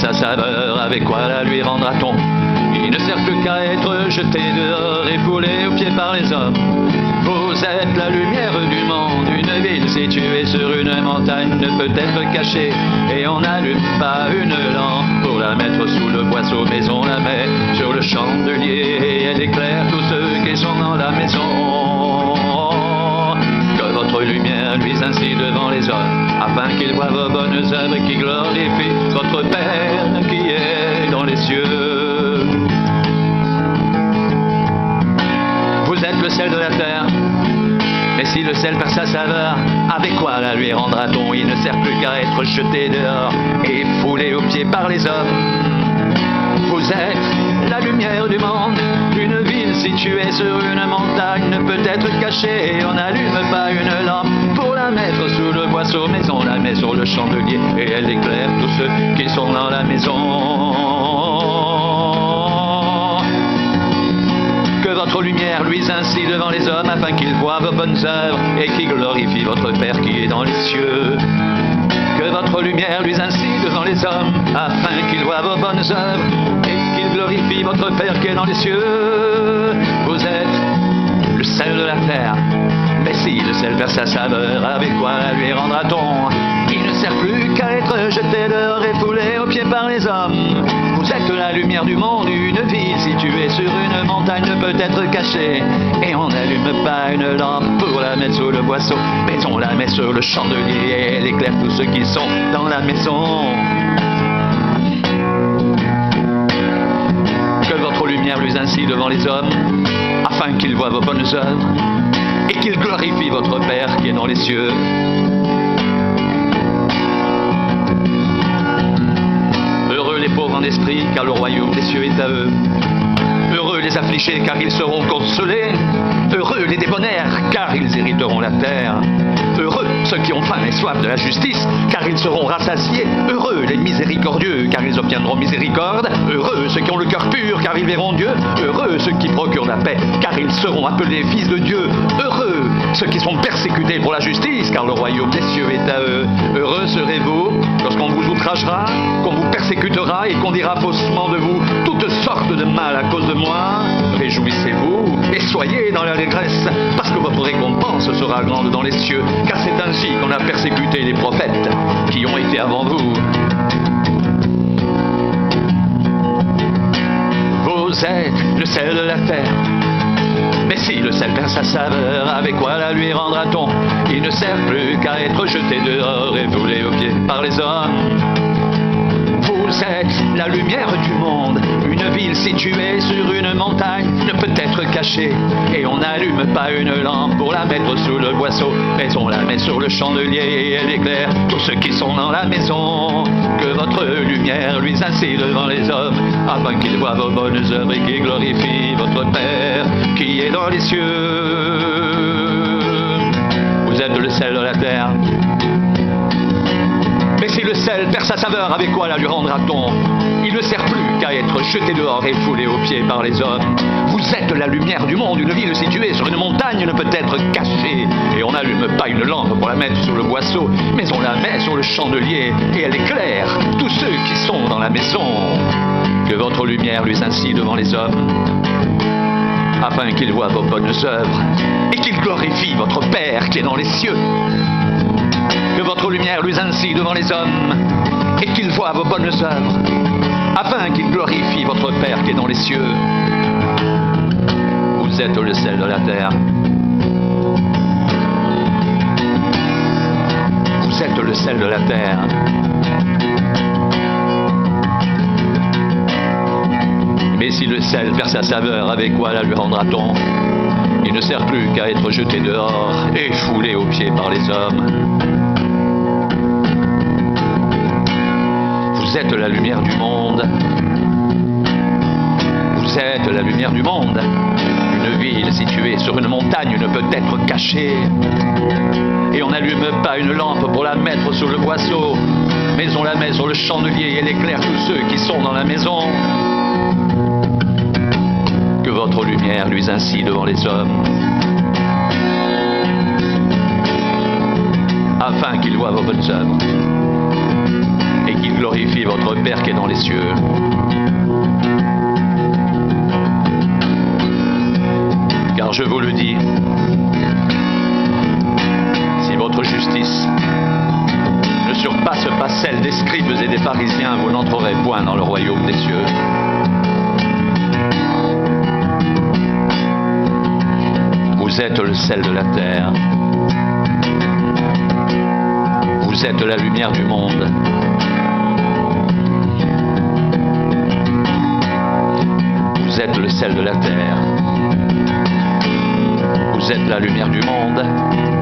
sa saveur, avec quoi la lui rendra-t-on? Il ne sert plus qu'à être jeté dehors et foulé aux pieds par les hommes. Vous êtes la lumière du monde, une ville située sur une montagne ne peut être cachée, et on n'allume pas une lampe pour la mettre sous le boisseau, mais on la met sur le chandelier et elle éclaire tous ceux qui sont dans la maison. Que votre lumière luise ainsi devant les hommes, afin qu'ils voient vos bonnes œuvres et qui glorifient votre Père qui est dans les cieux. Vous êtes le sel de la terre, mais si le sel perd sa saveur, avec quoi la lui rendra-t-on? Il ne sert plus qu'à être jeté dehors et foulé aux pieds par les hommes. Vous êtes la lumière du monde, une ville située sur une montagne ne peut être cachée, et on n'allume pas une lampe pour la mettre sous le boisseau, mais on la met sur le chandelier et elle éclaire tous ceux qui sont dans la maison. Que votre lumière luise ainsi devant les hommes, afin qu'ils voient vos bonnes œuvres et qu'ils glorifient votre Père qui est dans les cieux. Que votre lumière luise ainsi devant les hommes, afin qu'ils voient vos bonnes œuvres et qu'ils glorifient votre Père qui est dans les cieux. Vous êtes le sel de la terre, mais si le sel perd sa saveur, avec quoi la lui rendra-t-on? Il ne sert plus qu'à être jeté dehors et foulé aux pieds par les hommes. Vous êtes la lumière du monde, une ville située sur une montagne ne peut être cachée, et on n'allume pas une lampe pour la mettre sous le boisseau, mais on la met sur le chandelier et elle éclaire tous ceux qui sont dans la maison. Que votre lumière luise ainsi devant les hommes, afin qu'ils voient vos bonnes œuvres et qu'ils glorifient votre Père qui est dans les cieux. Heureux les pauvres en esprit, car le royaume des cieux est à eux. Heureux les affligés, car ils seront consolés. Heureux les débonnaires, car ils hériteront la terre. Heureux ceux qui ont faim et soif de la justice, car ils seront rassasiés. Heureux les miséricordieux, car ils obtiendront miséricorde. Heureux ceux qui ont le cœur pur, car ils verront Dieu. Heureux ceux qui procurent la paix, car ils seront appelés fils de Dieu. Heureux ceux qui sont persécutés pour la justice, car le royaume des cieux est à eux. Heureux serez-vous lorsqu'on vous outragera, qu'on vous persécutera et qu'on dira faussement de vous toutes sortes de mal à cause de moi. Réjouissez-vous et soyez dans l'allégresse, parce que votre récompense sera grande dans les cieux, car c'est ainsi qu'on a persécuté les prophètes qui ont été avant vous. Vous êtes le sel de la terre, mais si le sel perd sa saveur, avec quoi la lui rendra-t-on? Il ne sert plus qu'à être jeté dehors et foulé aux pieds par les hommes. Vous êtes la lumière du monde, une ville située sur une montagne ne peut être cachée, et on n'allume pas une lampe pour la mettre sous le boisseau, mais on la met sur le chandelier et elle éclaire tous ceux qui sont dans la maison. Que votre lumière luise ainsi devant les hommes, afin qu'ils voient vos bonnes œuvres et qu'ils glorifient votre Père qui est dans les cieux. Vous êtes le sel de la terre, mais si le sel perd sa saveur, avec quoi la lui rendra-t-on? Il ne sert plus qu'à être jeté dehors et foulé aux pieds par les hommes. Vous êtes la lumière du monde, une ville située sur une montagne ne peut être cachée, et on n'allume pas une lampe pour la mettre sous le boisseau, mais on la met sur le chandelier et elle éclaire tous ceux qui sont dans la maison. Que votre lumière luise ainsi devant les hommes, afin qu'ils voient vos bonnes œuvres et qu'ils glorifient votre Père qui est dans les cieux. Que votre lumière luise ainsi devant les hommes et qu'ils voient vos bonnes œuvres, afin qu'ils glorifient votre Père qui est dans les cieux. Vous êtes le sel de la terre. Vous êtes le sel de la terre. Mais si le sel perd sa saveur, avec quoi la lui rendra-t-on? Il ne sert plus qu'à être jeté dehors et foulé aux pieds par les hommes. Vous êtes la lumière du monde. Vous êtes la lumière du monde. Une ville située sur une montagne ne peut être cachée. Et on n'allume pas une lampe pour la mettre sous le boisseau, mais on la met sur le chandelier et elle éclaire tous ceux qui sont dans la maison. Que votre lumière luise ainsi devant les hommes, afin qu'ils voient vos bonnes œuvres et qui glorifie votre Père qui est dans les cieux. Car je vous le dis, si votre justice ne surpasse pas celle des scribes et des pharisiens, vous n'entrerez point dans le royaume des cieux. Vous êtes le sel de la terre. Vous êtes la lumière du monde. Vous êtes le sel de la terre. Vous êtes la lumière du monde.